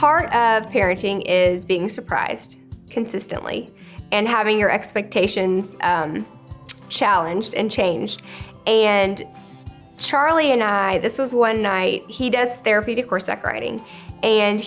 part of parenting is being surprised consistently and having your expectations challenged and changed. And Charlie and I, this was one night, he does therapeutic horseback riding, and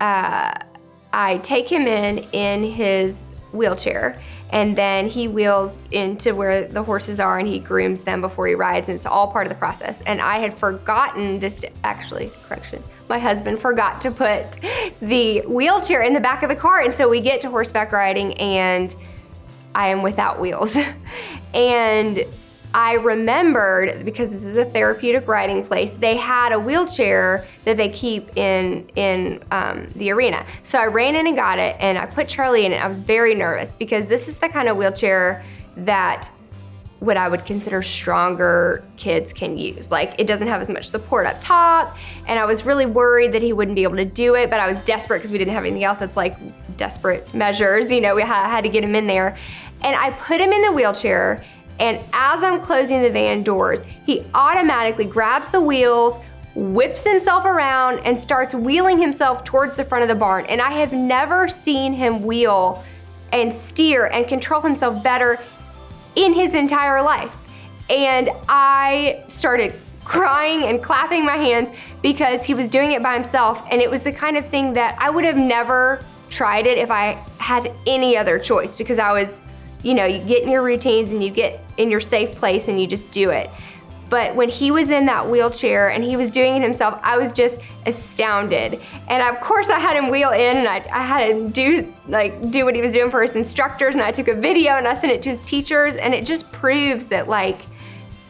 I take him in his wheelchair, and then he wheels into where the horses are and he grooms them before he rides, and it's all part of the process. And I had forgotten this, actually, correction, my husband forgot to put the wheelchair in the back of the car, and so we get to horseback riding and I am without wheels. And I remembered, because this is a therapeutic riding place, they had a wheelchair that they keep in the arena. So I ran in and got it, and I put Charlie in it. I was very nervous because this is the kind of wheelchair that what I would consider stronger kids can use. Like, it doesn't have as much support up top, and I was really worried that he wouldn't be able to do it, but I was desperate because we didn't have anything else. It's like desperate measures, you know, we had to get him in there. And I put him in the wheelchair, and as I'm closing the van doors, he automatically grabs the wheels, whips himself around, and starts wheeling himself towards the front of the barn. And I have never seen him wheel and steer and control himself better in his entire life. And I started crying and clapping my hands because he was doing it by himself, and it was the kind of thing that I would have never tried it if I had any other choice, because I was, you know, you get in your routines and you get in your safe place and you just do it. But when he was in that wheelchair and he was doing it himself, I was just astounded. And of course I had him wheel in, and I had him do what he was doing for his instructors, and I took a video and I sent it to his teachers, and it just proves that, like,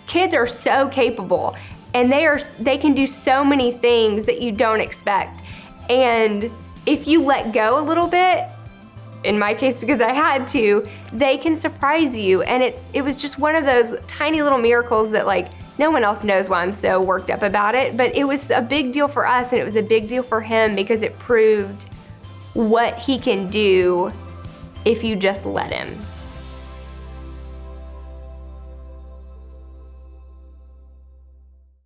kids are so capable, and they can do so many things that you don't expect. And if you let go a little bit, in my case, because I had to, they can surprise you. And it was just one of those tiny little miracles that, like, no one else knows why I'm so worked up about it, but it was a big deal for us, and it was a big deal for him because it proved what he can do if you just let him.